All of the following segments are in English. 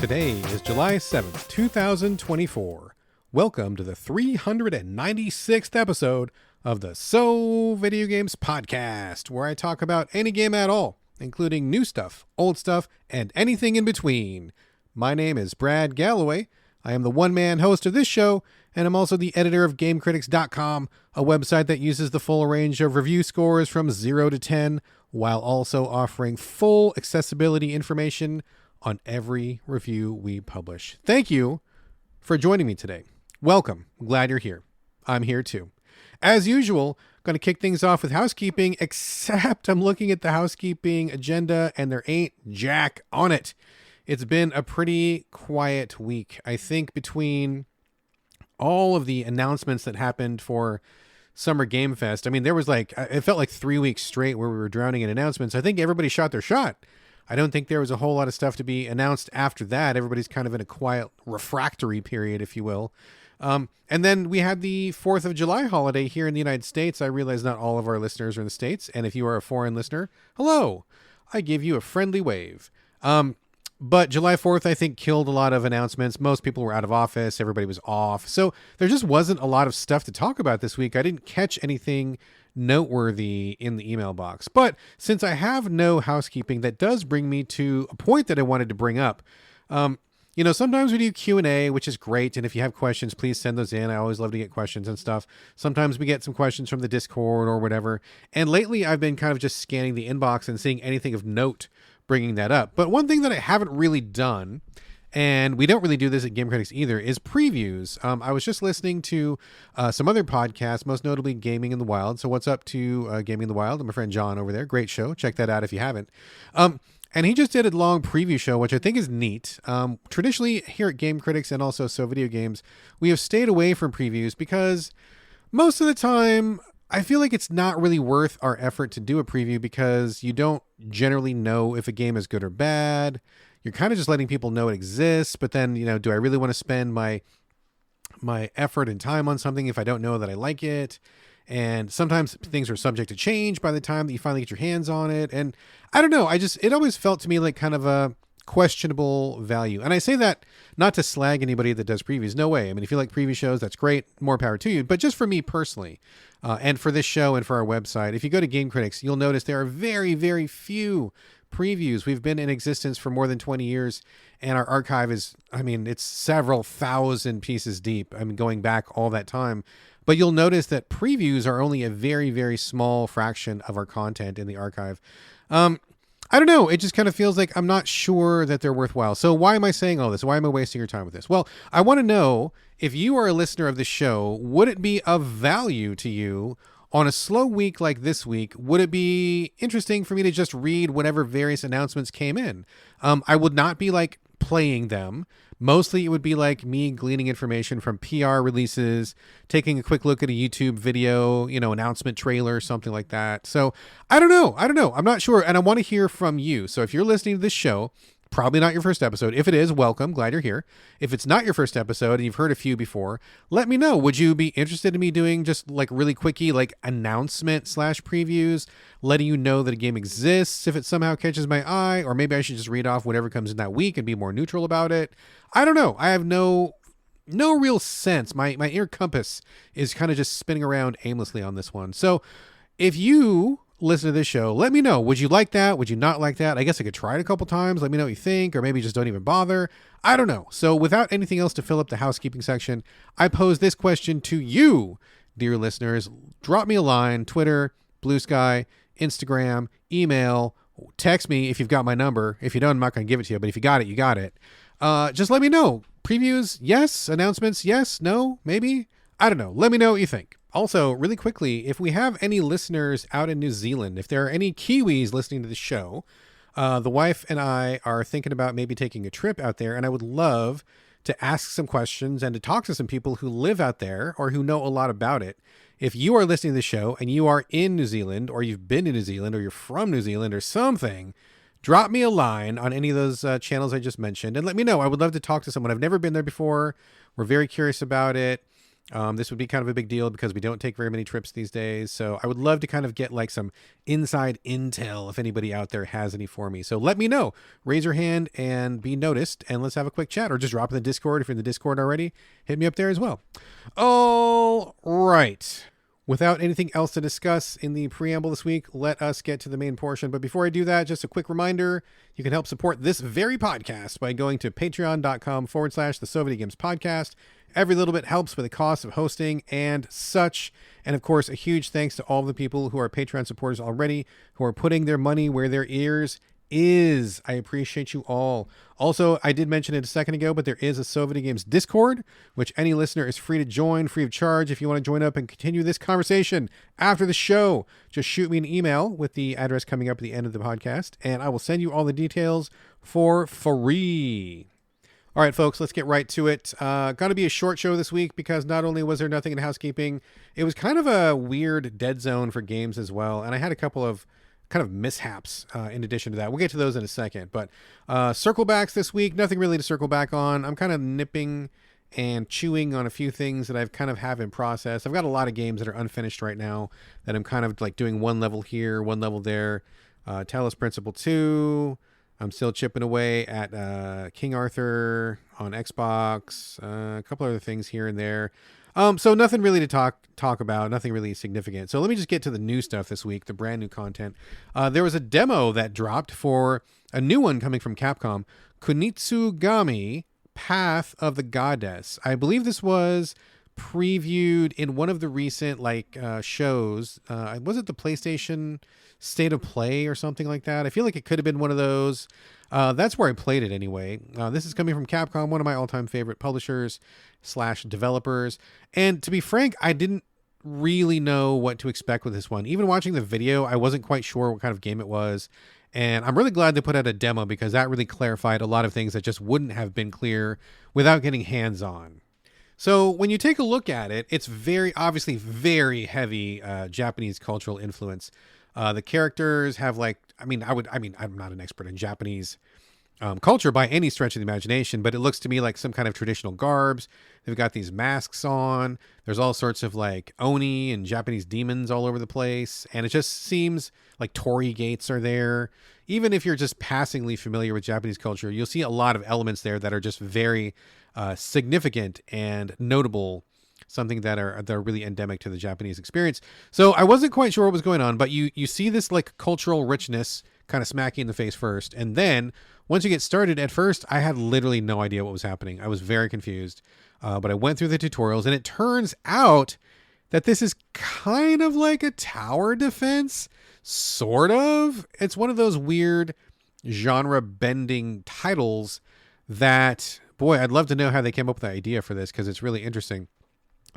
Today is July 7th, 2024. Welcome to the 396th episode of the So Video Games podcast, where I talk about any game at all, including new stuff, old stuff, and anything in between. My name is Brad Galloway. I am the one-man host of this show, and I'm also the editor of GameCritics.com, a website that uses the full range of review scores from 0 to 10, while also offering full accessibility information on every review we publish. Thank you for joining me today. Welcome. Glad you're here. I'm here too. As usual, going to kick things off with housekeeping, except I'm looking at the housekeeping agenda and there ain't jack on it. It's been a pretty quiet week. I think between all of the announcements that happened for Summer Game Fest, I mean, it felt like 3 weeks straight where we were drowning in announcements. I think everybody shot their shot. I don't think there was a whole lot of stuff to be announced after that. Everybody's kind of in a quiet refractory period, if you will. And then we had the 4th of July holiday here in the United States. I realize not all of our listeners are in the States. And if you are a foreign listener, hello, I give you a friendly wave. But July 4th, I think, killed a lot of announcements. Most people were out of office. Everybody was off. So there just wasn't a lot of stuff to talk about this week. I didn't catch anything noteworthy in the email box. But since I have no housekeeping, that does bring me to a point that I wanted to bring up. Sometimes we do Q&A, which is great. And if you have questions, please send those in. I always love to get questions and stuff. Sometimes we get some questions from the Discord or whatever. And lately I've been kind of just scanning the inbox and seeing anything of note bringing that up. But one thing that I haven't really done, and we don't really do this at Game Critics either, is previews. I was just listening to some other podcasts, most notably Gaming in the Wild. So what's up to Gaming in the Wild? And my friend John over there. Great show. Check that out if you haven't. And he just did a long preview show, which I think is neat. Traditionally, here at Game Critics and also So Video Games, we have stayed away from previews because most of the time, I feel like it's not really worth our effort to do a preview because you don't generally know if a game is good or bad. You're kind of just letting people know it exists, but then, do I really want to spend my effort and time on something if I don't know that I like it? And sometimes things are subject to change by the time that you finally get your hands on it. And I don't know, it always felt to me like kind of a questionable value. And I say that not to slag anybody that does previews. No way. I mean, if you like preview shows, that's great. More power to you. But just for me personally, and for this show and for our website, if you go to Game Critics, you'll notice there are very, very few previews. We've been in existence for more than 20 years, and our archive is, it's several thousand pieces deep. Going back all that time. But you'll notice that previews are only a very, very small fraction of our content in the archive. I don't know. It just kind of feels like I'm not sure that they're worthwhile. So why am I saying all this? Why am I wasting your time with this? Well, I want to know, if you are a listener of the show, would it be of value to you on a slow week like this week? Would it be interesting for me to just read whatever various announcements came in? I would not be like playing them. Mostly it would be like me gleaning information from PR releases, taking a quick look at a YouTube video, announcement trailer, something like that. So I don't know. I'm not sure. And I want to hear from you. So if you're listening to this show, probably not your first episode. If it is, welcome. Glad you're here. If it's not your first episode and you've heard a few before, let me know. Would you be interested in me doing just like really quickie, like announcement/previews, letting you know that a game exists if it somehow catches my eye? Or maybe I should just read off whatever comes in that week and be more neutral about it. I don't know. I have no real sense. My inner compass is kind of just spinning around aimlessly on this one. So if you listen to this show, let me know. Would you like that? Would you not like that? I guess I could try it a couple times. Let me know what you think, or maybe just don't even bother. I don't know. So without anything else to fill up the housekeeping section, I pose this question to you, dear listeners. Drop me a line, Twitter, Blue Sky, Instagram, email, text me if you've got my number. If you don't, I'm not going to give it to you, but if you got it, you got it. Just let me know. Previews, yes. Announcements, yes. No, maybe. I don't know. Let me know what you think. Also, really quickly, if we have any listeners out in New Zealand, if there are any Kiwis listening to the show, the wife and I are thinking about maybe taking a trip out there, and I would love to ask some questions and to talk to some people who live out there or who know a lot about it. If you are listening to the show and you are in New Zealand, or you've been to New Zealand, or you're from New Zealand or something, drop me a line on any of those channels I just mentioned and let me know. I would love to talk to someone. I've never been there before. We're very curious about it. This would be kind of a big deal because we don't take very many trips these days. So I would love to kind of get like some inside intel if anybody out there has any for me. So let me know. Raise your hand and be noticed, and let's have a quick chat, or just drop in the Discord. If you're in the Discord already, hit me up there as well. All right. Without anything else to discuss in the preamble this week, let us get to the main portion. But before I do that, just a quick reminder, you can help support this very podcast by going to patreon.com/the So Videogames Podcast. Every little bit helps with the cost of hosting and such. And of course, a huge thanks to all of the people who are Patreon supporters already, who are putting their money where their ears is. I appreciate you all. Also, I did mention it a second ago, but there is a So Videogames Discord, which any listener is free to join, free of charge. If you want to join up and continue this conversation after the show, just shoot me an email with the address coming up at the end of the podcast, and I will send you all the details for free. All right, folks, let's get right to it. Going to be a short show this week because not only was there nothing in housekeeping, it was kind of a weird dead zone for games as well. And I had a couple of kind of mishaps in addition to that. We'll get to those in a second. But circle backs this week, nothing really to circle back on. I'm kind of nipping and chewing on a few things that I've kind of have in process. I've got a lot of games that are unfinished right now that I'm kind of like doing one level here, one level there. Talos Principle 2. I'm still chipping away at King Arthur on Xbox, a couple other things here and there. So nothing really to talk about, nothing really significant. So let me just get to the new stuff this week, the brand new content. There was a demo that dropped for a new one coming from Capcom, Kunitsu-Gami, Path of the Goddess. I believe this was previewed in one of the recent shows. Was it the PlayStation State of Play or something like that? I feel like it could have been one of those. That's where I played it anyway. This is coming from Capcom, one of my all-time favorite publishers / developers. And to be frank, I didn't really know what to expect with this one. Even watching the video, I wasn't quite sure what kind of game it was. And I'm really glad they put out a demo because that really clarified a lot of things that just wouldn't have been clear without getting hands-on. So when you take a look at it, it's obviously very heavy Japanese cultural influence. The characters have I'm not an expert in Japanese culture by any stretch of the imagination, but it looks to me like some kind of traditional garbs. They've got these masks on. There's all sorts of oni and Japanese demons all over the place. And it just seems like torii gates are there. Even if you're just passingly familiar with Japanese culture, you'll see a lot of elements there that are just very significant and notable, something that are really endemic to the Japanese experience. So I wasn't quite sure what was going on, but you see this cultural richness kind of smacking in the face first. And then once you get started, at first, I had literally no idea what was happening. I was very confused, but I went through the tutorials, and it turns out that this is kind of like a tower defense, sort of. It's one of those weird genre-bending titles that, boy, I'd love to know how they came up with the idea for this because it's really interesting.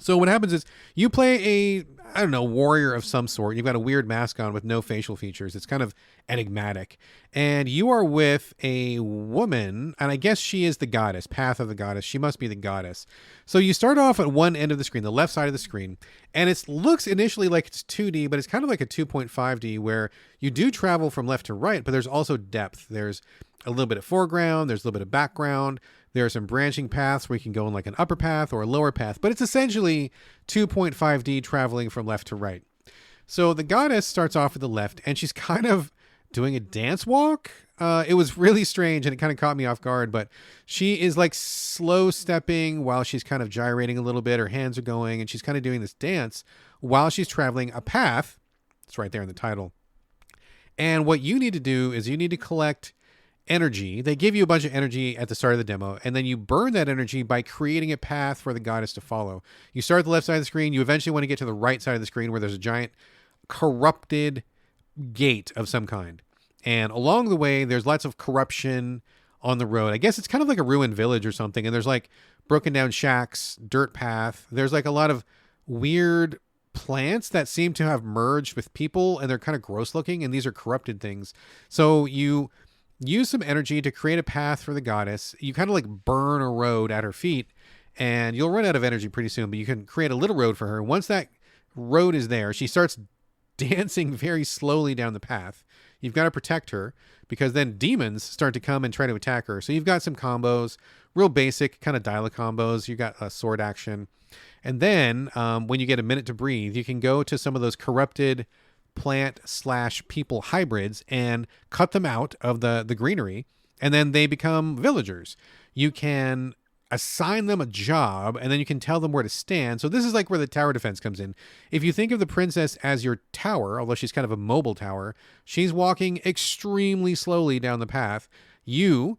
So what happens is you play warrior of some sort. You've got a weird mask on with no facial features. It's kind of enigmatic. And you are with a woman, and I guess she is the goddess, Path of the Goddess. She must be the goddess. So you start off at one end of the screen, the left side of the screen, and it looks initially like it's 2D, but it's kind of like a 2.5D where you do travel from left to right, but there's also depth. There's a little bit of foreground. There's a little bit of background. There are some branching paths where you can go in an upper path or a lower path, but it's essentially 2.5D traveling from left to right. So the goddess starts off at the left, and she's kind of doing a dance walk. It was really strange, and it kind of caught me off guard, but she is slow stepping while she's kind of gyrating a little bit. Her hands are going, and she's kind of doing this dance while she's traveling a path. It's right there in the title. And what you need to do is you need to collect energy. They give you a bunch of energy at the start of the demo, and then you burn that energy by creating a path for the goddess to follow. You start at the left side of the screen. You eventually want to get to the right side of the screen where there's a giant corrupted gate of some kind. And along the way, there's lots of corruption on the road. I guess it's kind of like a ruined village or something. And there's broken down shacks, dirt path. There's a lot of weird plants that seem to have merged with people, and they're kind of gross looking. And these are corrupted things. So you use some energy to create a path for the goddess. You kind of burn a road at her feet, and you'll run out of energy pretty soon, but you can create a little road for her. Once that road is there, she starts dancing very slowly down the path. You've got to protect her because then demons start to come and try to attack her. So you've got some combos, real basic kind of dialogue combos. You've got a sword action. And then when you get a minute to breathe, you can go to some of those corrupted plant/people hybrids and cut them out of the greenery, and then they become villagers. You can assign them a job, and then you can tell them where to stand. So this is like where the tower defense comes in. If you think of the princess as your tower, although she's kind of a mobile tower, she's walking extremely slowly down the path. You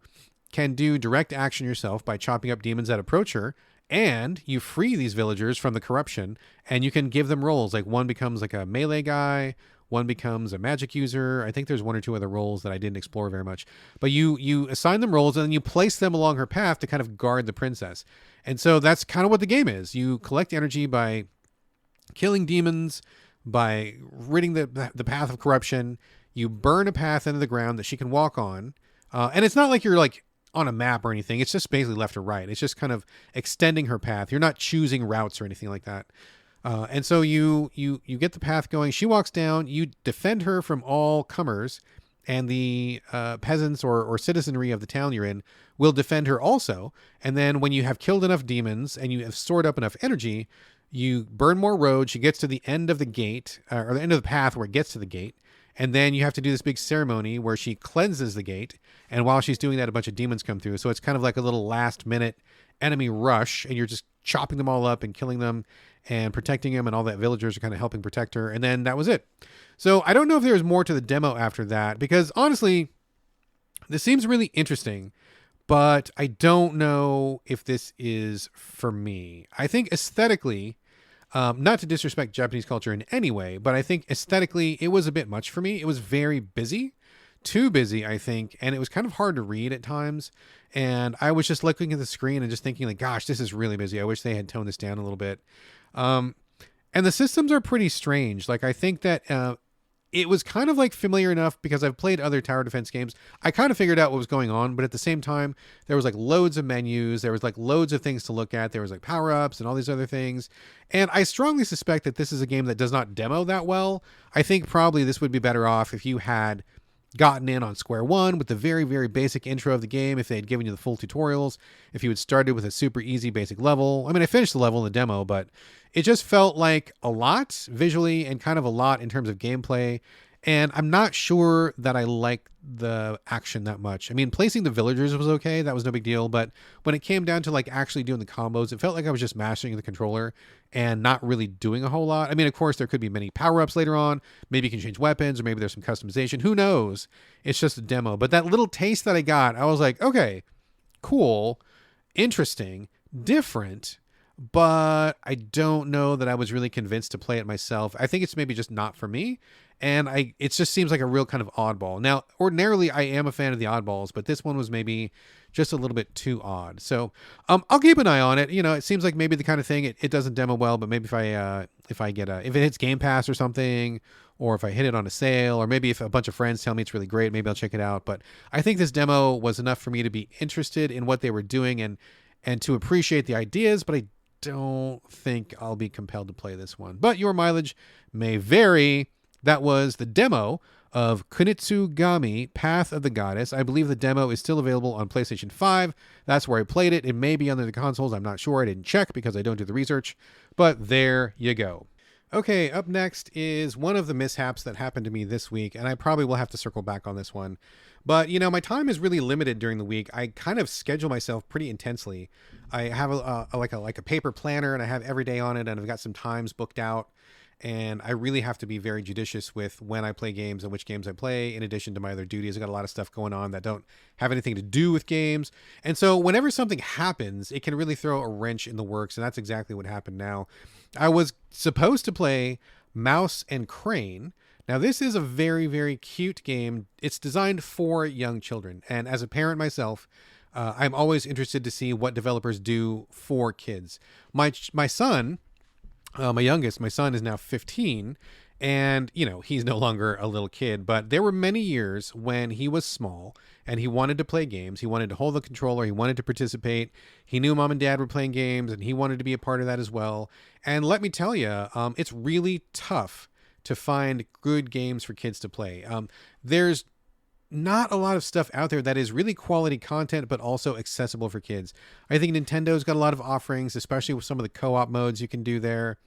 can do direct action yourself by chopping up demons that approach her, and you free these villagers from the corruption, and you can give them roles. Like one becomes like a melee guy, one becomes a magic user. I think there's one or two other roles that I didn't explore very much. But you assign them roles, and then you place them along her path to kind of guard the princess. And so that's kind of what the game is. You collect energy by killing demons, by ridding the path of corruption. You burn a path into the ground that she can walk on. And it's not like you're like on a map or anything. It's just basically left or right. It's just kind of extending her path. You're not choosing routes or anything like that. And so you get the path going. She walks down. You defend her from all comers, and the peasants or citizenry of the town you're in will defend her also. And then when you have killed enough demons and you have stored up enough energy, you burn more road. She gets to the end of the gate, or the end of the path where it gets to the gate. And then you have to do this big ceremony where she cleanses the gate. And while she's doing that, a bunch of demons come through. So it's kind of like a little last minute enemy rush, and you're just chopping them all up and killing them and protecting them, and all that villagers are kind of helping protect her. And then that was it. So I don't know if there was more to the demo after that, because honestly, this seems really interesting, but I don't know if this is for me. I think aesthetically, not to disrespect Japanese culture in any way, but I think aesthetically it was a bit much for me. It was very busy, too busy, I think, and it was kind of hard to read at times. And I was just looking at the screen and just thinking like, gosh, this is really busy. I wish they had toned this down a little bit. And the systems are pretty strange. Like, I think that it was kind of like familiar enough because I've played other tower defense games. I kind of figured out what was going on, but at the same time, there was like loads of menus. There was like loads of things to look at. There was like power-ups and all these other things. And I strongly suspect that this is a game that does not demo that well. I think probably this would be better off if you had gotten in on square one with the very, very basic intro of the game, if they had given you the full tutorials, if you had started with a super easy basic level. I mean, I finished the level in the demo, but it just felt like a lot visually and kind of a lot in terms of gameplay. And I'm not sure that I like the action that much. I mean, placing the villagers was okay. That was no big deal. But when it came down to like actually doing the combos, it felt like I was just mashing the controller and not really doing a whole lot. I mean, of course, there could be many power-ups later on. Maybe you can change weapons, or maybe there's some customization. Who knows? It's just a demo. But that little taste that I got, I was like, okay, cool, interesting, different. But I don't know that I was really convinced to play it myself. I think it's maybe just not for me. And it just seems like a real kind of oddball. Now, ordinarily, I am a fan of the oddballs, but this one was maybe just a little bit too odd. So I'll keep an eye on it. You know, it seems like maybe the kind of thing, it doesn't demo well, but maybe if it hits Game Pass or something, or if I hit it on a sale, or maybe if a bunch of friends tell me it's really great, maybe I'll check it out. But I think this demo was enough for me to be interested in what they were doing and to appreciate the ideas, but I don't think I'll be compelled to play this one. But your mileage may vary. That was the demo of Kunitsu-Gami, Path of the Goddess. I believe the demo is still available on PlayStation 5. That's where I played it. It may be on the consoles. I'm not sure. I didn't check because I don't do the research. But there you go. Okay, up next is one of the mishaps that happened to me this week, and I probably will have to circle back on this one. But, you know, my time is really limited during the week. I kind of schedule myself pretty intensely. I have a paper planner, and I have every day on it, and I've got some times booked out. And I really have to be very judicious with when I play games and which games I play, in addition to my other duties. I've got a lot of stuff going on that don't have anything to do with games. And so whenever something happens, it can really throw a wrench in the works. And that's exactly what happened now. I was supposed to play Mouse and Crane. Now, this is a very, very cute game. It's designed for young children. And as a parent myself, I'm always interested to see what developers do for kids. My son... my youngest, my son, is now 15, and, you know, he's no longer a little kid, but there were many years when he was small and he wanted to play games. He wanted to hold the controller. He wanted to participate. He knew mom and dad were playing games, and he wanted to be a part of that as well. And let me tell you, it's really tough to find good games for kids to play. There's not a lot of stuff out there that is really quality content, but also accessible for kids. I think Nintendo's got a lot of offerings, especially with some of the co-op modes you can do there.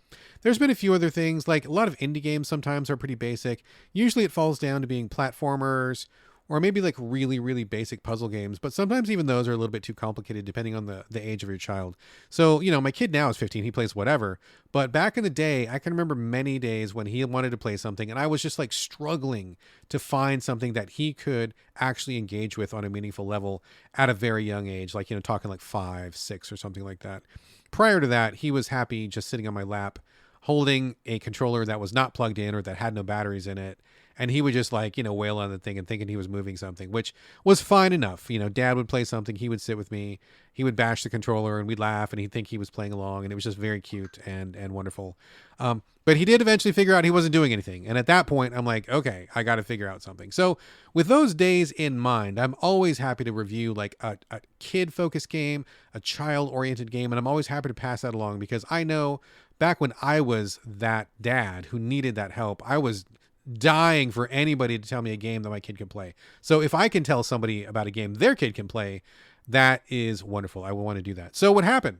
There's been a few other things, like a lot of indie games sometimes are pretty basic. Usually it falls down to being platformers or maybe like really, really basic puzzle games. But sometimes even those are a little bit too complicated depending on the age of your child. So, my kid now is 15. He plays whatever. But back in the day, I can remember many days when he wanted to play something and I was just like struggling to find something that he could actually engage with on a meaningful level at a very young age, like, talking like 5, 6 or something like that. Prior to that, he was happy just sitting on my lap, holding a controller that was not plugged in or that had no batteries in it. And he would just like, wail on the thing and thinking he was moving something, which was fine enough. Dad would play something. He would sit with me. He would bash the controller and we'd laugh and he'd think he was playing along. And it was just very cute and wonderful. But he did eventually figure out he wasn't doing anything. And at that point, I'm like, okay, I got to figure out something. So with those days in mind, I'm always happy to review like a kid-focused game, a child-oriented game. And I'm always happy to pass that along because I know back when I was that dad who needed that help, I was dying for anybody to tell me a game that my kid can play. So if I can tell somebody about a game their kid can play, that is wonderful. I will want to do that. So what happened?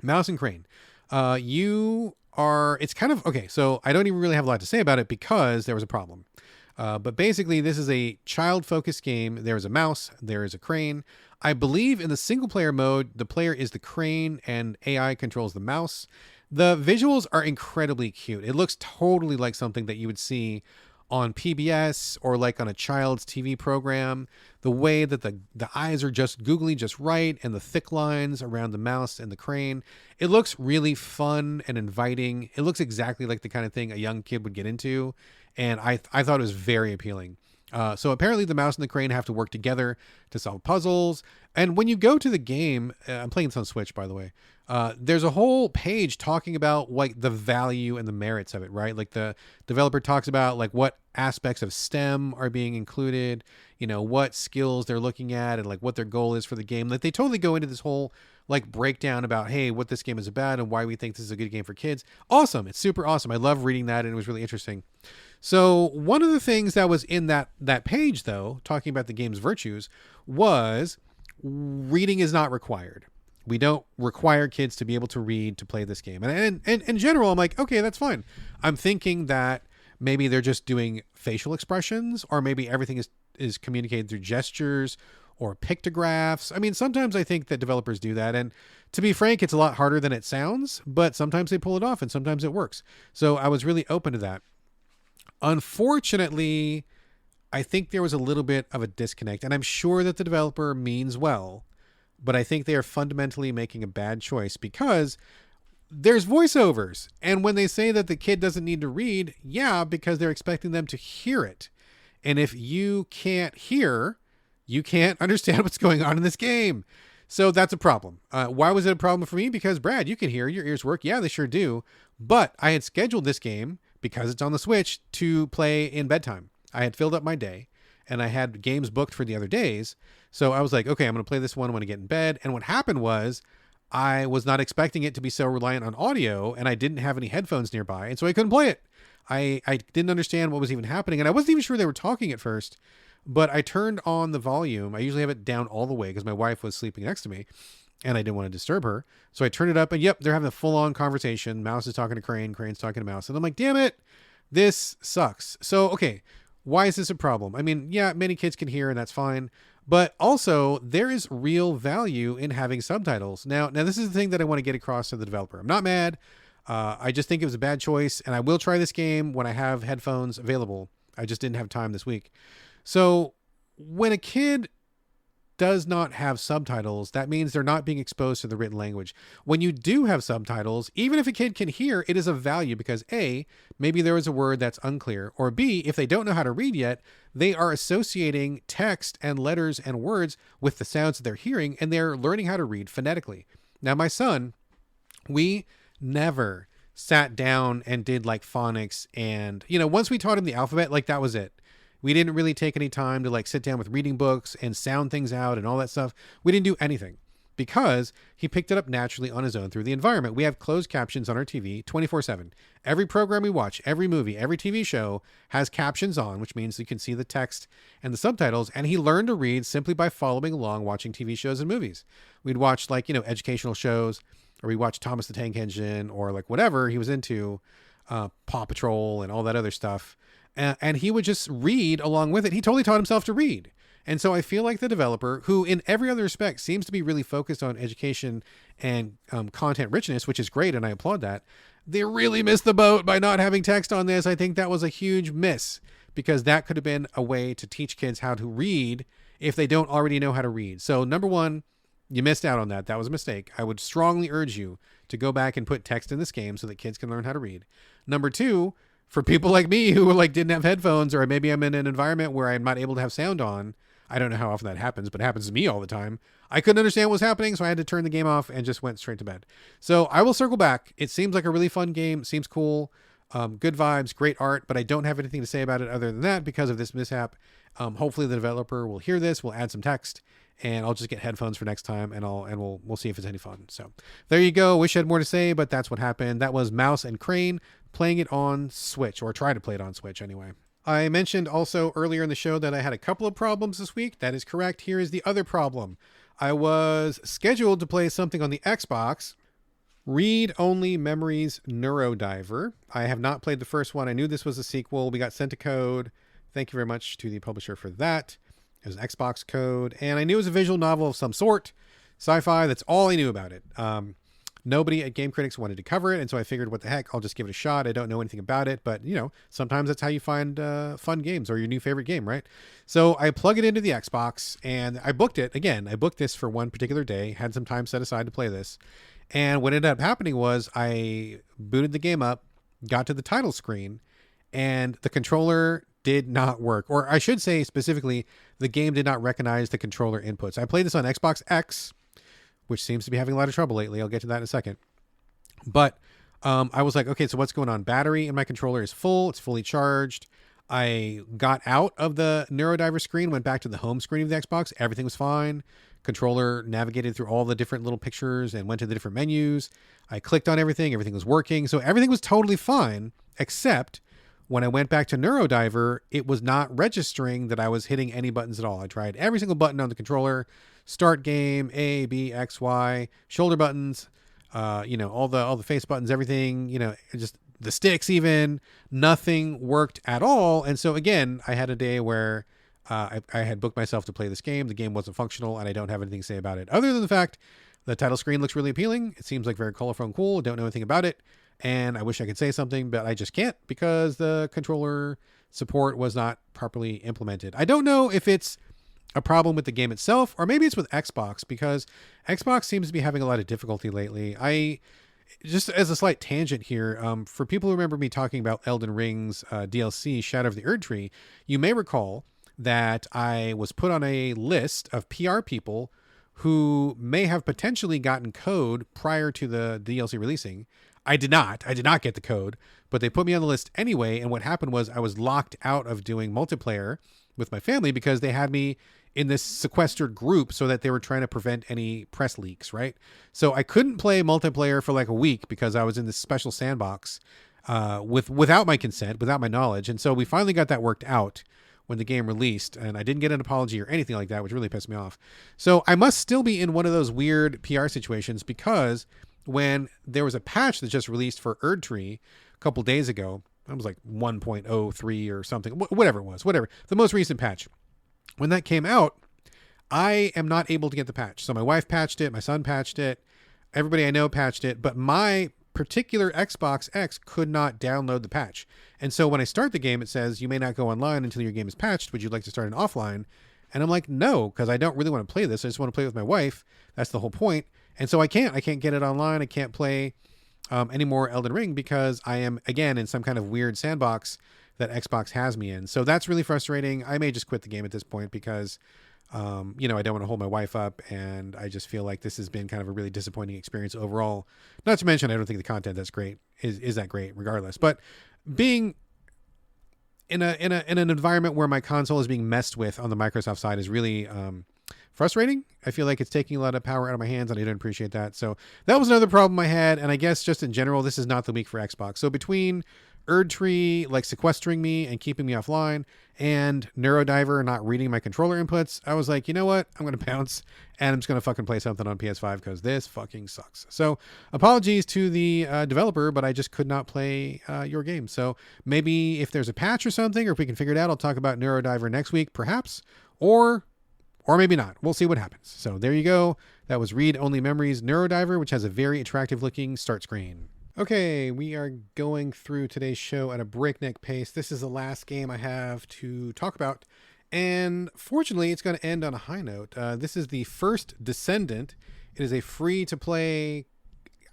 Mouse and Crane. It's kind of, okay, so I don't even really have a lot to say about it because there was a problem. But basically this is a child-focused game. There is a mouse, there is a crane. I believe in the single player mode, the player is the crane and AI controls the mouse. The visuals are incredibly cute. It looks totally like something that you would see on PBS or like on a child's TV program. The way that the eyes are just googly just right and the thick lines around the mouse and the crane. It looks really fun and inviting. It looks exactly like the kind of thing a young kid would get into. And I thought it was very appealing. So apparently the mouse and the crane have to work together to solve puzzles. And when you go to the game, I'm playing this on Switch, by the way. There's a whole page talking about like the value and the merits of it, right? Like the developer talks about like what aspects of STEM are being included, what skills they're looking at and like what their goal is for the game. Like they totally go into this whole like breakdown about, hey, what this game is about and why we think this is a good game for kids. Awesome. It's super awesome. I love reading that and it was really interesting. So one of the things that was in that page though, talking about the game's virtues, was reading is not required. We don't require kids to be able to read to play this game. And in general, I'm like, okay, that's fine. I'm thinking that maybe they're just doing facial expressions or maybe everything is communicated through gestures or pictographs. I mean, sometimes I think that developers do that. And to be frank, it's a lot harder than it sounds, but sometimes they pull it off and sometimes it works. So I was really open to that. Unfortunately, I think there was a little bit of a disconnect, and I'm sure that the developer means well, but I think they are fundamentally making a bad choice because there's voiceovers. And when they say that the kid doesn't need to read, yeah, because they're expecting them to hear it. And if you can't hear, you can't understand what's going on in this game. So that's a problem. Why was it a problem for me? Because Brad, you can hear, your ears work. Yeah, they sure do. But I had scheduled this game because it's on the Switch to play in bedtime. I had filled up my day and I had games booked for the other days. So I was like, okay, I'm going to play this one when I get in bed. And what happened was I was not expecting it to be so reliant on audio and I didn't have any headphones nearby. And so I couldn't play it. I didn't understand what was even happening. And I wasn't even sure they were talking at first, but I turned on the volume. I usually have it down all the way because my wife was sleeping next to me and I didn't want to disturb her. So I turned it up and yep, they're having a full on conversation. Mouse is talking to Crane. Crane's talking to Mouse. And I'm like, damn it, this sucks. So, okay. Why is this a problem? I mean, yeah, many kids can hear and that's fine, but also there is real value in having subtitles. Now this is the thing that I want to get across to the developer. I'm not mad. I just think it was a bad choice and I will try this game when I have headphones available. I just didn't have time this week. So when a kid does not have subtitles, that means they're not being exposed to the written language. When you do have subtitles, even if a kid can hear, it is of value because A, maybe there is a word that's unclear, or B, if they don't know how to read yet, they are associating text and letters and words with the sounds that they're hearing, and they're learning how to read phonetically. Now, my son, we never sat down and did like phonics and, once we taught him the alphabet, like that was it. We didn't really take any time to like sit down with reading books and sound things out and all that stuff. We didn't do anything. because he picked it up naturally on his own through the environment. We have closed captions on our TV 24/7. Every program we watch, every movie, every TV show has captions on, which means you can see the text and the subtitles. And he learned to read simply by following along watching TV shows and movies. We'd watch educational shows, or we watch Thomas the Tank Engine, or like whatever he was into, Paw Patrol and all that other stuff. And he would just read along with it. He totally taught himself to read. And so I feel like the developer, who in every other respect seems to be really focused on education and content richness, which is great, and I applaud that, they really missed the boat by not having text on this. I think that was a huge miss, because that could have been a way to teach kids how to read if they don't already know how to read. So number one, you missed out on that. That was a mistake. I would strongly urge you to go back and put text in this game so that kids can learn how to read. Number two, for people like me who didn't have headphones, or maybe I'm in an environment where I'm not able to have sound on, I don't know how often that happens, but it happens to me all the time. I couldn't understand what was happening, so I had to turn the game off and just went straight to bed. So I will circle back. It seems like a really fun game. Seems cool. Good vibes, great art, but I don't have anything to say about it other than that because of this mishap. Hopefully the developer will hear this, will add some text, and I'll just get headphones for next time, and we'll see if it's any fun. So there you go. Wish I had more to say, but that's what happened. That was Mouse and Crane playing it on Switch, or try to play it on Switch anyway. I mentioned also earlier in the show that I had a couple of problems this week. That is correct. Here is the other problem. I was scheduled to play something on the Xbox, Read Only Memories Neurodiver. I have not played the first one. I knew this was a sequel. We got sent a code. Thank you very much to the publisher for that. It was an Xbox code, and I knew it was a visual novel of some sort. Sci-fi, that's all I knew about it. Nobody at Game Critics wanted to cover it, and so I figured, what the heck, I'll just give it a shot. I don't know anything about it, but, sometimes that's how you find fun games, or your new favorite game, right? So I plug it into the Xbox, and I booked it. Again, I booked this for one particular day, had some time set aside to play this, and what ended up happening was I booted the game up, got to the title screen, and the controller did not work. Or I should say specifically, the game did not recognize the controller inputs. I played this on Xbox X, which seems to be having a lot of trouble lately. I'll get to that in a second. But I was like, okay, so what's going on? Battery in my controller is full. It's fully charged. I got out of the Neurodiver screen, went back to the home screen of the Xbox. Everything was fine. Controller navigated through all the different little pictures and went to the different menus. I clicked on everything. Everything was working. So everything was totally fine, except when I went back to Neurodiver, it was not registering that I was hitting any buttons at all. I tried every single button on the controller: start game, A, B, X, Y, shoulder buttons, all the face buttons, everything, just the sticks even. Nothing worked at all. And so again, I had a day where I had booked myself to play this game. The game wasn't functional, and I don't have anything to say about it other than the fact the title screen looks really appealing. It seems like very colorful and cool. Don't know anything about it. And I wish I could say something, but I just can't because the controller support was not properly implemented. I don't know if it's a problem with the game itself, or maybe it's with Xbox, because Xbox seems to be having a lot of difficulty lately. Just as a slight tangent here, for people who remember me talking about Elden Ring's DLC, Shadow of the Erdtree, you may recall that I was put on a list of PR people who may have potentially gotten code prior to the DLC releasing. I did not get the code, but they put me on the list anyway. And what happened was I was locked out of doing multiplayer with my family because they had me in this sequestered group so that they were trying to prevent any press leaks, right? So I couldn't play multiplayer for like a week because I was in this special sandbox without my consent, without my knowledge. And so we finally got that worked out when the game released, and I didn't get an apology or anything like that, which really pissed me off. So I must still be in one of those weird PR situations, because when there was a patch that just released for Erdtree a couple days ago, it was like 1.03 or something, whatever it was, the most recent patch. When that came out, I am not able to get the patch. So my wife patched it, my son patched it, everybody I know patched it, but my particular Xbox X could not download the patch. And so when I start the game, it says, you may not go online until your game is patched. Would you like to start an offline? And I'm like, no, because I don't really want to play this. I just want to play with my wife. That's the whole point. And so I can't get it online. I can't play any more Elden Ring because I am, again, in some kind of weird sandbox that Xbox has me in. So that's really frustrating. I may just quit the game at this point because, I don't want to hold my wife up, and I just feel like this has been kind of a really disappointing experience overall. Not to mention, I don't think the content that's great is that great regardless. But being in an environment where my console is being messed with on the Microsoft side is really frustrating. I feel like it's taking a lot of power out of my hands, and I didn't appreciate that. So that was another problem I had. And I guess just in general, this is not the week for Xbox. So between Erdtree like sequestering me and keeping me offline, and Neurodiver not reading my controller inputs, I was like, you know what? I'm going to bounce, and I'm just going to fucking play something on PS5 because this fucking sucks. So apologies to the developer, but I just could not play your game. So maybe if there's a patch or something, or if we can figure it out, I'll talk about Neurodiver next week, perhaps, or maybe not. We'll see what happens. So there you go. That was Read Only Memories Neurodiver, which has a very attractive looking start screen. Okay, we are going through today's show at a breakneck pace. This is the last game I have to talk about, and fortunately, it's going to end on a high note. This is the First Descendant. It is a free-to-play,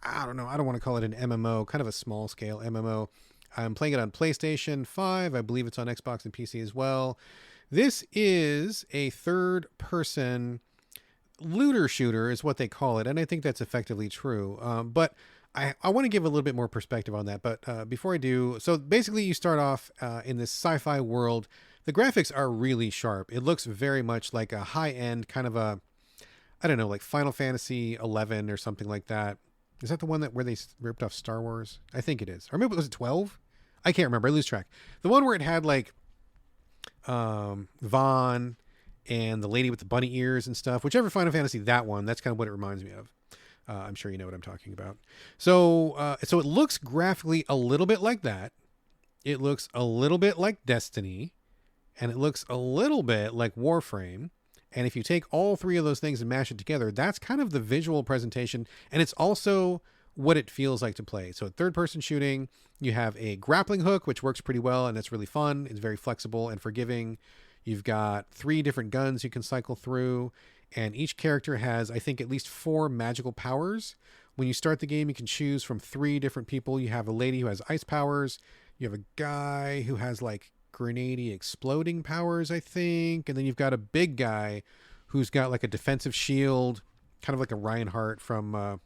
I don't want to call it an MMO, kind of a small-scale MMO. I'm playing it on PlayStation 5. I believe it's on Xbox and PC as well. This is a third-person looter shooter is what they call it, and I think that's effectively true. But I want to give a little bit more perspective on that. But before I do, so basically you start off in this sci-fi world. The graphics are really sharp. It looks very much like a high-end kind of a, I don't know, like Final Fantasy 11 or something like that. Is that the one where they ripped off Star Wars? I think it is. Or maybe was it 12? I can't remember. I lose track. The one where it had like Vaughn and the lady with the bunny ears and stuff. Whichever Final Fantasy that one, that's kind of what it reminds me of. I'm sure you know what I'm talking about. So it looks graphically a little bit like that. It looks a little bit like Destiny, and it looks a little bit like Warframe. And if you take all three of those things and mash it together, that's kind of the visual presentation. And it's also what it feels like to play. So third-person shooting, you have a grappling hook, which works pretty well, and it's really fun. It's very flexible and forgiving. You've got 3 different guns you can cycle through, and each character has, I think, at least 4 magical powers. When you start the game, you can choose from 3 different people. You have a lady who has ice powers. You have a guy who has like grenade-y exploding powers, I think. And then you've got a big guy who's got like a defensive shield, kind of like a Reinhardt from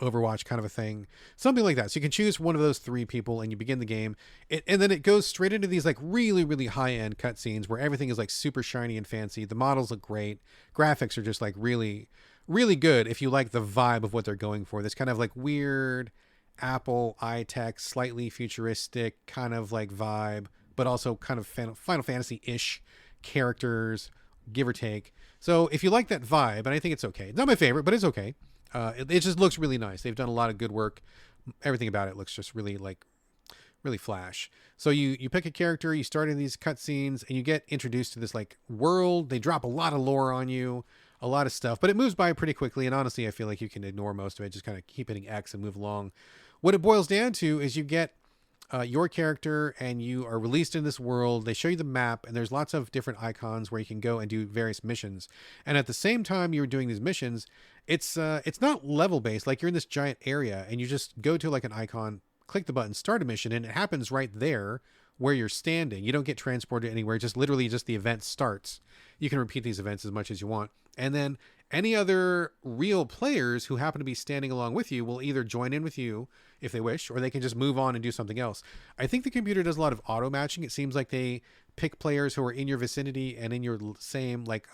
Overwatch kind of a thing, something like that. So you can choose one of those 3 people and you begin the game, and then it goes straight into these like really, really high-end cutscenes where everything is like super shiny and fancy. The models look great. Graphics are just like really, really good if you like the vibe of what they're going for. This kind of like weird Apple iTech, slightly futuristic kind of like vibe, but also kind of Final Fantasy-ish characters, give or take. So if you like that vibe, and I think it's okay. It's not my favorite, but it's okay. It just looks really nice. They've done a lot of good work. Everything about it looks just really like really flash. So you pick a character, you start in these cutscenes, and you get introduced to this like world. They drop a lot of lore on you, a lot of stuff, but it moves by pretty quickly. And honestly, I feel like you can ignore most of it. Just kind of keep hitting X and move along. What it boils down to is you get your character and you are released in this world. They show you the map, and there's lots of different icons where you can go and do various missions. And at the same time you're doing these missions, it's not level based. Like you're in this giant area and you just go to like an icon, click the button, start a mission, and it happens right there where you're standing. You don't get transported anywhere. Just literally just the event starts. You can repeat these events as much as you want. And then any other real players who happen to be standing along with you will either join in with you if they wish, or they can just move on and do something else. I think the computer does a lot of auto matching. It seems like they pick players who are in your vicinity and in your same like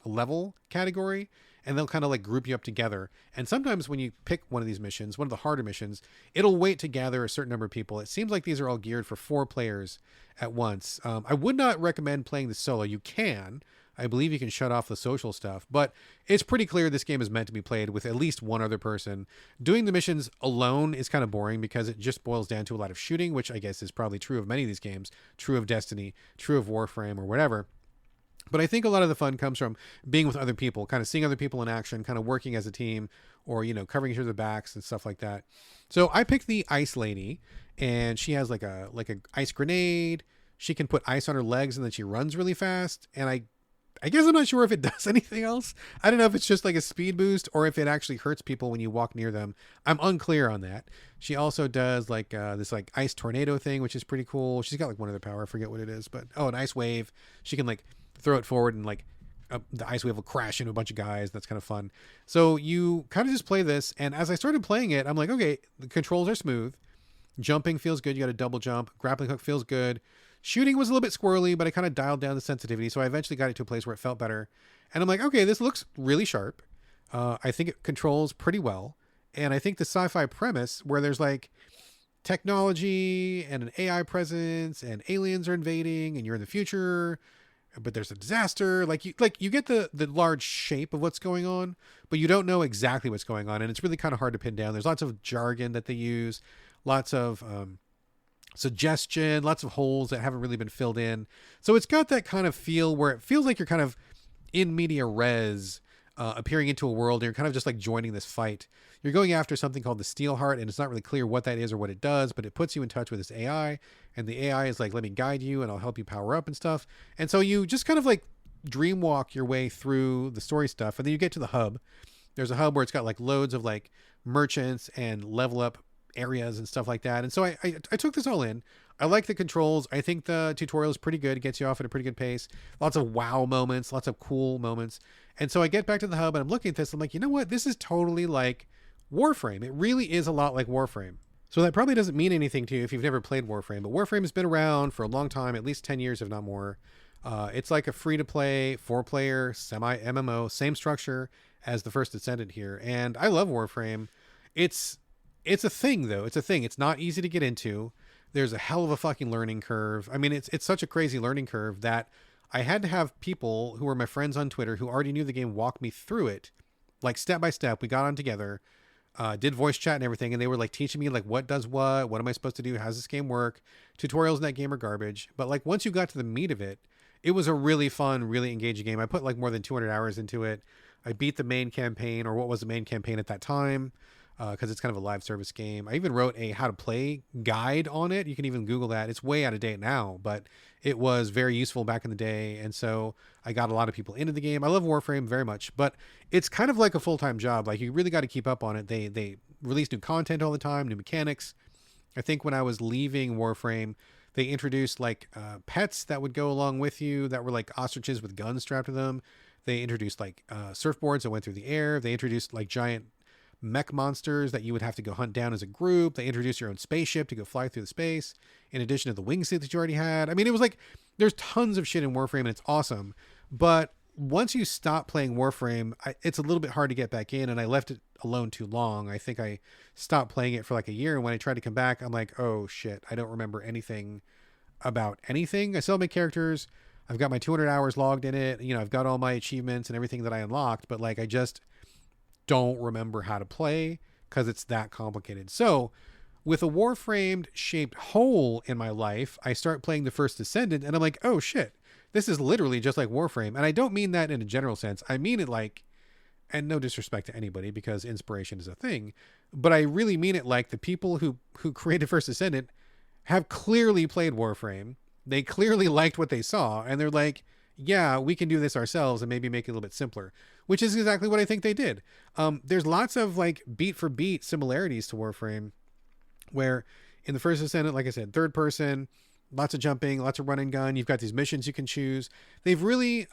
level category, and they'll kind of like group you up together. And sometimes when you pick one of these missions, one of the harder missions, it'll wait to gather a certain number of people. It seems like these are all geared for 4 players at once. I would not recommend playing the solo. You can. I believe you can shut off the social stuff, but it's pretty clear this game is meant to be played with at least one other person. Doing the missions alone is kind of boring because it just boils down to a lot of shooting, which I guess is probably true of many of these games, true of Destiny, true of Warframe or whatever. But I think a lot of the fun comes from being with other people, kind of seeing other people in action, kind of working as a team, or, you know, covering each other's backs and stuff like that. So I picked the ice lady, and she has like a ice grenade. She can put ice on her legs, and then she runs really fast. And I guess I'm not sure if it does anything else. I don't know if it's just like a speed boost or if it actually hurts people when you walk near them. I'm unclear on that. She also does like this like ice tornado thing, which is pretty cool. She's got like one other power. I forget what it is, but an ice wave. She can like throw it forward and like the ice wave will crash into a bunch of guys. That's kind of fun. So you kind of just play this. And as I started playing it, I'm like, okay, the controls are smooth. Jumping feels good. You got a double jump. Grappling hook feels good. Shooting was a little bit squirrely, but I kind of dialed down the sensitivity, so I eventually got it to a place where it felt better. And I'm like, okay, this looks really sharp. I think it controls pretty well. And I think the sci-fi premise where there's like technology and an AI presence and aliens are invading and you're in the future, but there's a disaster. Like you get the large shape of what's going on, but you don't know exactly what's going on. And it's really kind of hard to pin down. There's lots of jargon that they use, lots of suggestion, lots of holes that haven't really been filled in. So it's got that kind of feel where it feels like you're kind of in media res, appearing into a world, and you're kind of just like joining this fight. You're going after something called the Steelheart, and it's not really clear what that is or what it does, but it puts you in touch with this AI, and the AI is like, let me guide you and I'll help you power up and stuff. And so you just kind of like dream walk your way through the story stuff, and then you get to the hub. There's a hub where it's got like loads of like merchants and level up areas and stuff like that. And so I took this all in. I like the controls. I think the tutorial is pretty good. It gets you off at a pretty good pace. Lots of wow moments, lots of cool moments. And so I get back to the hub and I'm looking at this. I'm like, you know what? This is totally like Warframe. It really is a lot like Warframe. So that probably doesn't mean anything to you if you've never played Warframe, but Warframe has been around for a long time, at least 10 years, if not more. It's like a free-to-play, 4-player, semi-MMO, same structure as the First Descendant here. And I love Warframe. It's a thing, though. It's a thing. It's not easy to get into. There's a hell of a fucking learning curve. I mean, it's such a crazy learning curve that I had to have people who were my friends on Twitter who already knew the game walk me through it, like step by step. We got on together, did voice chat and everything, and they were like teaching me like what does what am I supposed to do, how's this game work. Tutorials in that game are garbage, but like once you got to the meat of it, it was a really fun, really engaging game. I put like more than 200 hours into it. I beat the main campaign, or what was the main campaign at that time, because it's kind of a live service game. I even wrote a how to play guide on it. You can even Google that. It's way out of date now, but it was very useful back in the day. And so I got a lot of people into the game. I love Warframe very much, but it's kind of like a full-time job. Like you really got to keep up on it. They release new content all the time, new mechanics. I think when I was leaving Warframe, they introduced like pets that would go along with you that were like ostriches with guns strapped to them. They introduced like surfboards that went through the air. They introduced like giant mech monsters that you would have to go hunt down as a group. They introduced your own spaceship to go fly through the space, in addition to the wingsuit that you already had. I mean, it was like, there's tons of shit in Warframe and it's awesome. But once you stop playing Warframe, it's a little bit hard to get back in, and I left it alone too long. I think I stopped playing it for like a year, and when I tried to come back, I'm like, oh shit, I don't remember anything about anything. I still have my characters. I've got my 200 hours logged in it. You know, I've got all my achievements and everything that I unlocked, but like, I just don't remember how to play because it's that complicated. So with a Warframed shaped hole in my life, I start playing the First Descendant and I'm like, oh shit, this is literally just like Warframe. And I don't mean that in a general sense. I mean it like, and no disrespect to anybody because inspiration is a thing, but I really mean it like the people who created First Descendant have clearly played Warframe. They clearly liked what they saw and they're like, yeah, we can do this ourselves and maybe make it a little bit simpler, which is exactly what I think they did. There's lots of like beat for beat similarities to Warframe, where in the First Descendant, like I said, third person, lots of jumping, lots of run and gun. You've got these missions you can choose. They've really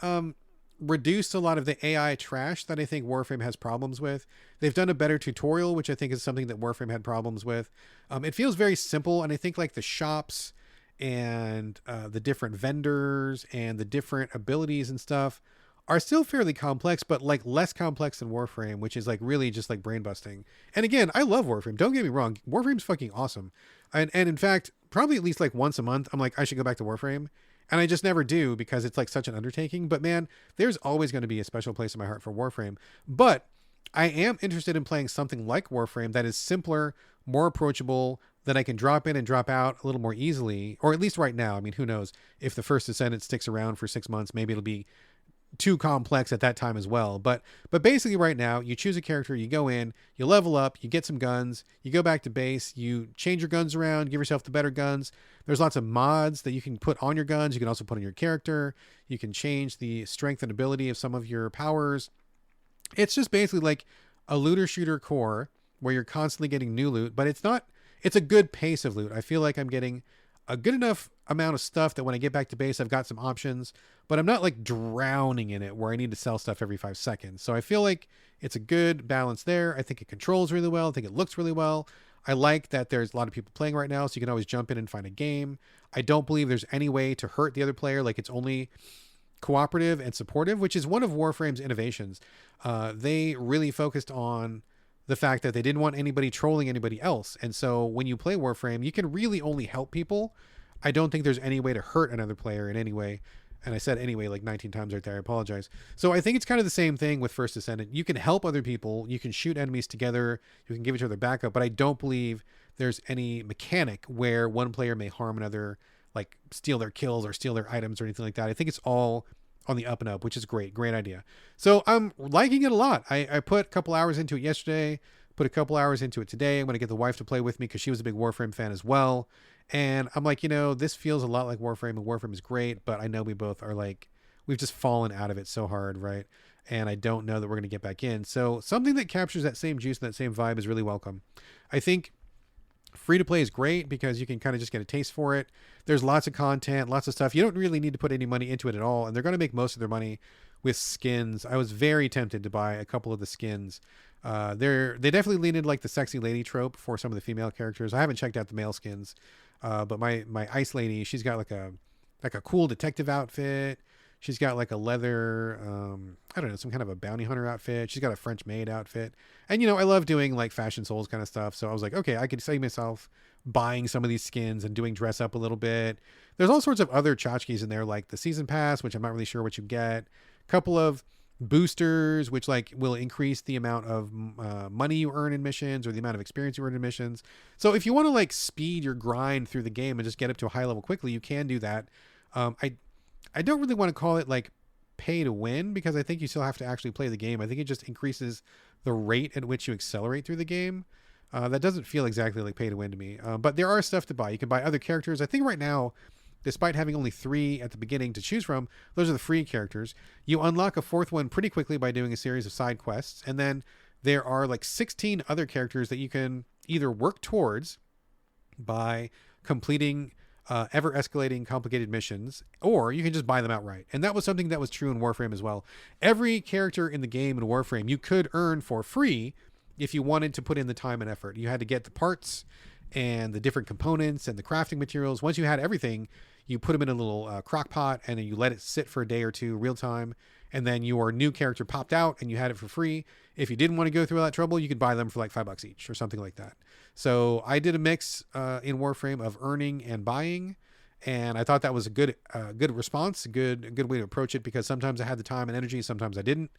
reduced a lot of the AI trash that I think Warframe has problems with. They've done a better tutorial, which I think is something that Warframe had problems with. It feels very simple, and I think like the shops and the different vendors and the different abilities and stuff are still fairly complex, but like less complex than Warframe, which is like really just like brain busting. And again, I love Warframe. Don't get me wrong. Warframe's fucking awesome. And in fact, probably at least like once a month, I'm like, I should go back to Warframe. And I just never do because it's like such an undertaking. But man, there's always going to be a special place in my heart for Warframe. But I am interested in playing something like Warframe that is simpler, more approachable, that I can drop in and drop out a little more easily, or at least right now. I mean, who knows if the First Descendant sticks around for 6 months, maybe it'll be too complex at that time as well. But basically right now, you choose a character, you go in, you level up, you get some guns, you go back to base, you change your guns around, give yourself the better guns. There's lots of mods that you can put on your guns. You can also put on your character. You can change the strength and ability of some of your powers. It's just basically like a looter shooter core where you're constantly getting new loot, but it's a good pace of loot. I feel like I'm getting a good enough amount of stuff that when I get back to base, I've got some options, but I'm not like drowning in it where I need to sell stuff every 5 seconds. So I feel like it's a good balance there. I think it controls really well. I think it looks really well. I like that there's a lot of people playing right now, so you can always jump in and find a game. I don't believe there's any way to hurt the other player. Like, it's only cooperative and supportive, which is one of Warframe's innovations. They really focused on the fact that they didn't want anybody trolling anybody else. And so when you play Warframe, you can really only help people. I don't think there's any way to hurt another player in any way. And I said anyway like 19 times right there. I apologize. So I think it's kind of the same thing with First Descendant. You can help other people. You can shoot enemies together. You can give each other backup. But I don't believe there's any mechanic where one player may harm another, like steal their kills or steal their items or anything like that. I think it's all on the up and up, which is great. Great idea. So I'm liking it a lot. I put a couple hours into it yesterday, put a couple hours into it today. I'm going to get the wife to play with me because she was a big Warframe fan as well. And I'm like, this feels a lot like Warframe, and Warframe is great, but I know we both are like, we've just fallen out of it so hard, right? And I don't know that we're going to get back in. So something that captures that same juice and that same vibe is really welcome. I think free to play is great because you can kind of just get a taste for it. There's lots of content, lots of stuff. You don't really need to put any money into it at all. And they're going to make most of their money with skins. I was very tempted to buy a couple of the skins. They definitely lean into like the sexy lady trope for some of the female characters. I haven't checked out the male skins. But my ice lady, she's got like a cool detective outfit. She's got like a leather, I don't know, some kind of a bounty hunter outfit. She's got a French maid outfit. And, I love doing like Fashion Souls kind of stuff. So I was like, okay, I could see myself buying some of these skins and doing dress up a little bit. There's all sorts of other tchotchkes in there, like the season pass, which I'm not really sure what you get. A couple of boosters, which like will increase the amount of money you earn in missions or the amount of experience you earn in missions. So if you want to like speed your grind through the game and just get up to a high level quickly, you can do that. I don't really want to call it like pay to win because I think you still have to actually play the game. I think it just increases the rate at which you accelerate through the game. That doesn't feel exactly like pay to win to me. But there are stuff to buy. You can buy other characters. I think right now, despite having only 3 at the beginning to choose from, those are the free characters. You unlock a 4th one pretty quickly by doing a series of side quests. And then there are like 16 other characters that you can either work towards by completing ever escalating complicated missions, or you can just buy them outright. And that was something that was true in Warframe as well. Every character in the game in Warframe you could earn for free if you wanted to put in the time and effort. You had to get the parts and the different components and the crafting materials. Once you had everything, you put them in a little crock pot and then you let it sit for a day or two real time. And then your new character popped out and you had it for free. If you didn't want to go through all that trouble, you could buy them for like $5 each or something like that. So I did a mix in Warframe of earning and buying. And I thought that was a good response, a good way to approach it, because sometimes I had the time and energy, sometimes I didn't.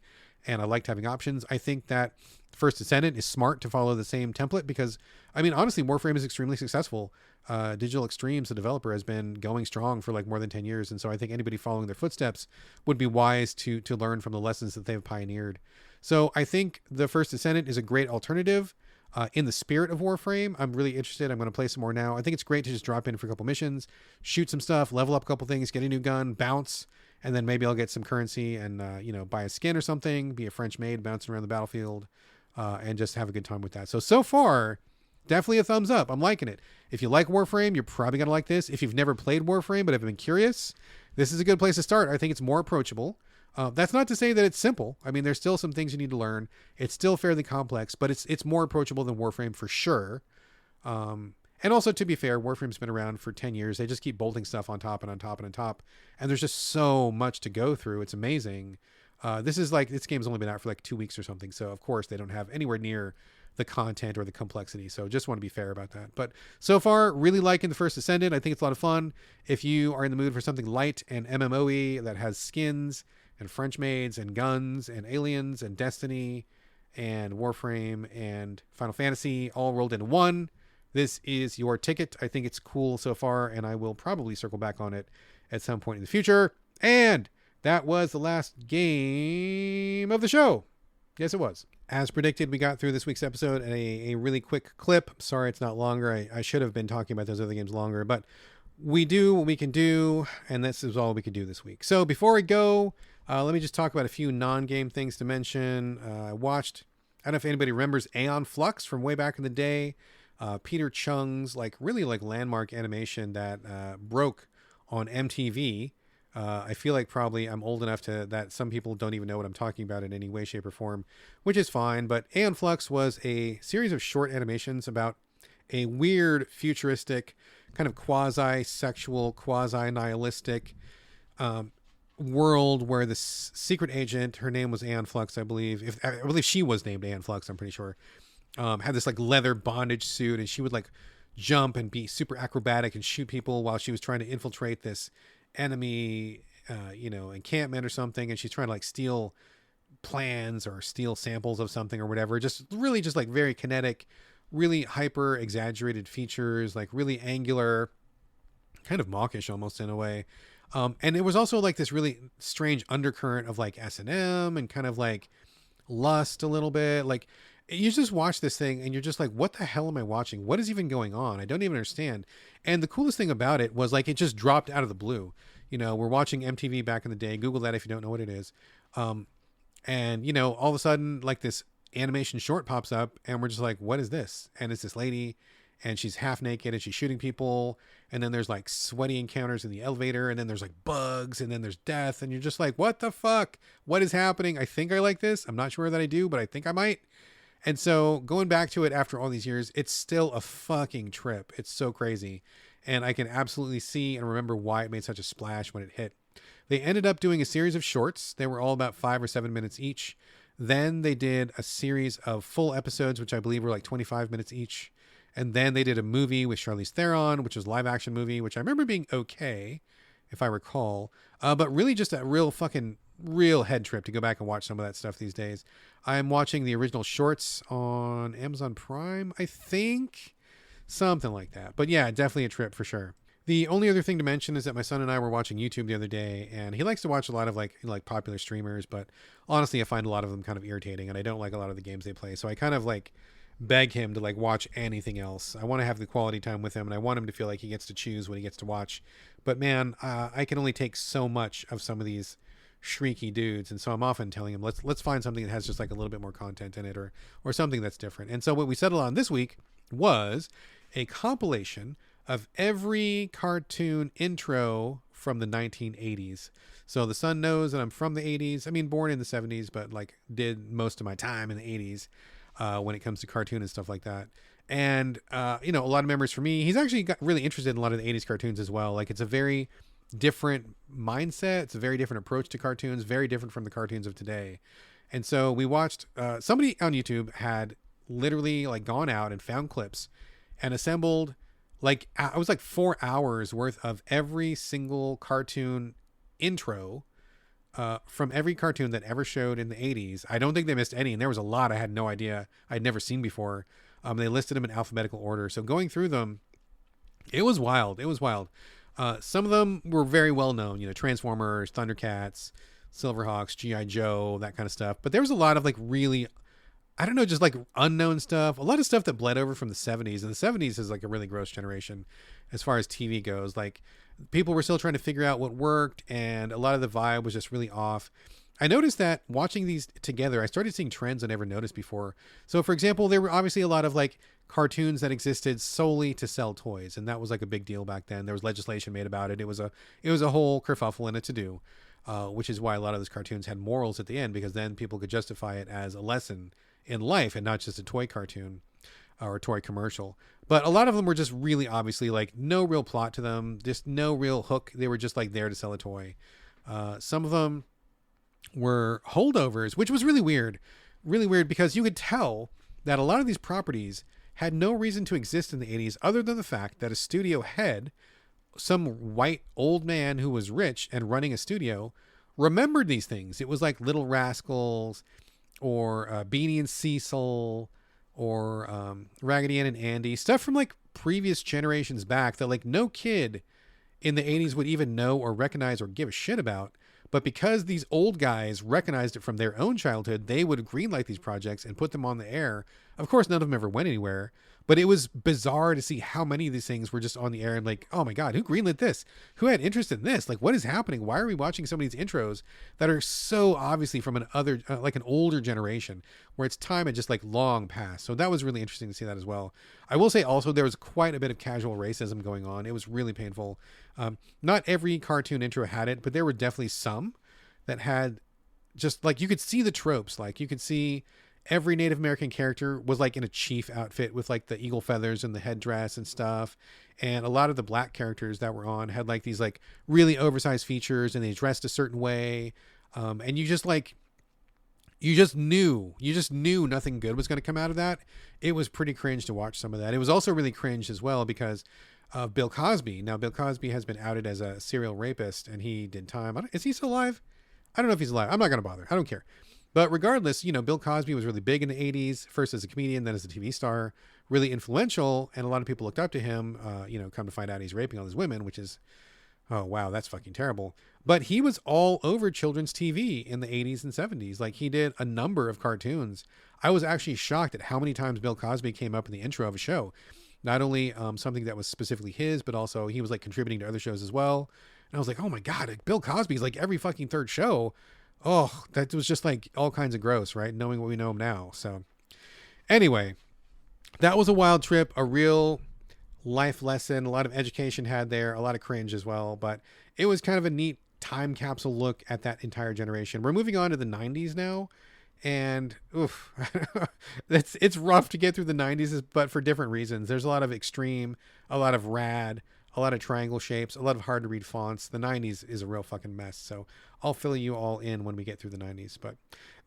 And I liked having options. I think that First Descendant is smart to follow the same template because, I mean, honestly, Warframe is extremely successful. Digital Extremes, the developer, has been going strong for like more than 10 years. And so I think anybody following their footsteps would be wise to learn from the lessons that they've pioneered. So I think the First Descendant is a great alternative. In the spirit of Warframe, I'm really interested. I'm going to play some more now. I think it's great to just drop in for a couple missions, shoot some stuff, level up a couple things, get a new gun, bounce, and then maybe I'll get some currency and, buy a skin or something, be a French maid bouncing around the battlefield, and just have a good time with that. So far, definitely a thumbs up. I'm liking it. If you like Warframe, you're probably going to like this. If you've never played Warframe but have been curious, this is a good place to start. I think it's more approachable. That's not to say that it's simple. I mean, there's still some things you need to learn. It's still fairly complex, but it's more approachable than Warframe for sure. And also, to be fair, Warframe's been around for 10 years. They just keep bolting stuff on top and on top and on top. And there's just so much to go through. It's amazing. This game's only been out for like 2 weeks or something. So, of course, they don't have anywhere near the content or the complexity. So just want to be fair about that. But so far, really liking the First Descendant. I think it's a lot of fun. If you are in the mood for something light and MMO-y that has skins and French maids and guns and aliens and Destiny and Warframe and Final Fantasy all rolled into one, this is your ticket. I think it's cool so far, and I will probably circle back on it at some point in the future. And that was the last game of the show. Yes, it was. As predicted, we got through this week's episode at a really quick clip. Sorry it's not longer. I should have been talking about those other games longer, but we do what we can do, and this is all we could do this week. So before we go, let me just talk about a few non-game things to mention. I don't know if anybody remembers Aeon Flux from way back in the day. Peter Chung's really landmark animation that broke on MTV. I feel like probably I'm old enough that some people don't even know what I'm talking about in any way, shape, or form, which is fine. But Aeon Flux was a series of short animations about a weird futuristic kind of quasi-sexual, quasi-nihilistic world where this secret agent, her name was Aeon Flux, I believe. I believe she was named Aeon Flux, I'm pretty sure. Had this like leather bondage suit, and she would like jump and be super acrobatic and shoot people while she was trying to infiltrate this enemy, encampment or something. And she's trying to like steal plans or steal samples of something or whatever. Just really just like very kinetic, really hyper exaggerated features, like really angular, kind of mawkish almost in a way. And it was also like this really strange undercurrent of like S&M and kind of like lust a little bit. Like you just watch this thing and you're just like, what the hell am I watching? What is even going on? I don't even understand. And the coolest thing about it was like, it just dropped out of the blue. We're watching MTV back in the day. Google that if you don't know what it is. And all of a sudden like this animation short pops up and we're just like, what is this? And it's this lady and she's half naked and she's shooting people. And then there's like sweaty encounters in the elevator. And then there's like bugs and then there's death. And you're just like, what the fuck? What is happening? I think I like this. I'm not sure that I do, but I think I might. And so going back to it after all these years, it's still a fucking trip. It's so crazy. And I can absolutely see and remember why it made such a splash when it hit. They ended up doing a series of shorts. They were all about 5 or 7 minutes each. Then they did a series of full episodes, which I believe were like 25 minutes each. And then they did a movie with Charlize Theron, which was a live action movie, which I remember being okay, if I recall. But really just a real head trip to go back and watch some of that stuff these days. I'm watching the original shorts on Amazon Prime, I think. Something like that. But yeah, definitely a trip for sure. The only other thing to mention is that my son and I were watching YouTube the other day, and he likes to watch a lot of like popular streamers, but honestly, I find a lot of them kind of irritating, and I don't like a lot of the games they play. So I kind of like beg him to like watch anything else. I want to have the quality time with him, and I want him to feel like he gets to choose what he gets to watch. But man, I can only take so much of some of these shrieky dudes, and so I'm often telling him, let's find something that has just like a little bit more content in it, or something that's different. And so what we settled on this week was a compilation of every cartoon intro from the 1980s. So the son knows that I'm from the 80s. I mean, born in the 70s, but like did most of my time in the 80s when it comes to cartoon and stuff like that. And, a lot of memories for me. He's actually got really interested in a lot of the 80s cartoons as well. Like it's a very different mindset. It's a very different approach to cartoons, very different from the cartoons of today. And so we watched, somebody on YouTube had literally like gone out and found clips and assembled like, I was like 4 hours worth of every single cartoon intro from every cartoon that ever showed in the 80s. I don't think they missed any. And there was a lot I had no idea. I'd never seen before. They listed them in alphabetical order. So going through them, it was wild. It was wild. Some of them were very well known, Transformers, Thundercats, Silverhawks, G.I. Joe, that kind of stuff. But there was a lot of like really, I don't know, just like unknown stuff. A lot of stuff that bled over from the 70s. And the 70s is like a really gross generation as far as TV goes. Like people were still trying to figure out what worked, and a lot of the vibe was just really off. I noticed that watching these together, I started seeing trends I never noticed before. So for example, there were obviously a lot of like cartoons that existed solely to sell toys. And that was like a big deal back then. There was legislation made about it. It was a whole kerfuffle and a to-do, which is why a lot of those cartoons had morals at the end, because then people could justify it as a lesson in life and not just a toy cartoon or a toy commercial. But a lot of them were just really obviously like no real plot to them, just no real hook. They were just like there to sell a toy. Some of them were holdovers, which was really weird because you could tell that a lot of these properties had no reason to exist in the 80s other than the fact that a studio head, some white old man who was rich and running a studio, remembered these things. It was like Little Rascals, or Beanie and Cecil, or Raggedy Ann and Andy, stuff from like previous generations back that like no kid in the 80s would even know or recognize or give a shit about. But because these old guys recognized it from their own childhood, they would greenlight these projects and put them on the air. Of course, none of them ever went anywhere, but it was bizarre to see how many of these things were just on the air and like, oh my God, who greenlit this? Who had interest in this? Like, what is happening? Why are we watching some of these intros that are so obviously from like an older generation where its time had just like long passed? So that was really interesting to see that as well. I will say also there was quite a bit of casual racism going on. It was really painful. Not every cartoon intro had it, but there were definitely some that had just like, you could see the tropes. Like you could see every Native American character was like in a chief outfit with like the eagle feathers and the headdress and stuff. And a lot of the black characters that were on had like these like really oversized features, and they dressed a certain way. And you just like, you just knew nothing good was going to come out of that. It was pretty cringe to watch some of that. It was also really cringe as well because of Bill Cosby. Now, Bill Cosby has been outed as a serial rapist, and he did time. Is he still alive? I don't know if he's alive. I'm not going to bother. I don't care. But regardless, Bill Cosby was really big in the 80s, first as a comedian, then as a TV star, really influential. And a lot of people looked up to him, come to find out he's raping all these women, which is, oh, wow, that's fucking terrible. But he was all over children's TV in the 80s and 70s. Like, he did a number of cartoons. I was actually shocked at how many times Bill Cosby came up in the intro of a show. Not only something that was specifically his, but also he was like contributing to other shows as well. And I was like, oh my God, like, Bill Cosby's like every fucking third show. Oh, that was just like all kinds of gross, right? Knowing what we know him now. So anyway, that was a wild trip, a real life lesson, a lot of education had there, a lot of cringe as well, but it was kind of a neat time capsule look at that entire generation. We're moving on to the 90s now, and oof, it's rough to get through the 90s, but for different reasons. There's a lot of extreme, a lot of rad, a lot of triangle shapes, a lot of hard to read fonts. The 90s is a real fucking mess, so I'll fill you all in when we get through the 90s. But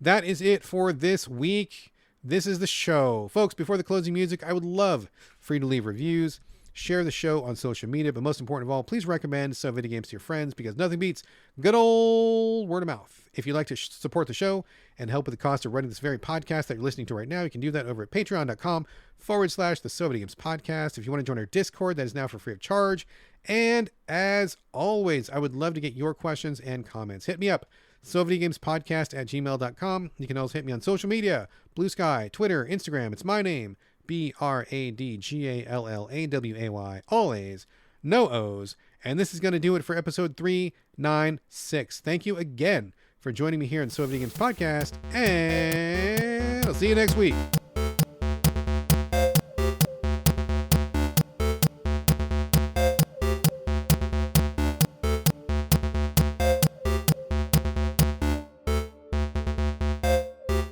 that is it for this week. This is the show. Folks, before the closing music, I would love for you to leave reviews, share the show on social media, but most important of all, please recommend So Video Games to your friends, because nothing beats good old word of mouth. If you'd like to support the show and help with the cost of running this very podcast that you're listening to right now, you can do that over at patreon.com/the So Video Games Podcast. If you want to join our Discord, that is now for free of charge. And as always, I would love to get your questions and comments. Hit me up, sovideogamespodcast@gmail.com. You can also hit me on social media, Blue Sky, Twitter, Instagram. It's my name, BradGallaway, all A's, no O's. And this is going to do it for episode 396. Thank you again for joining me here on So Video Games Podcast, and I'll see you next week.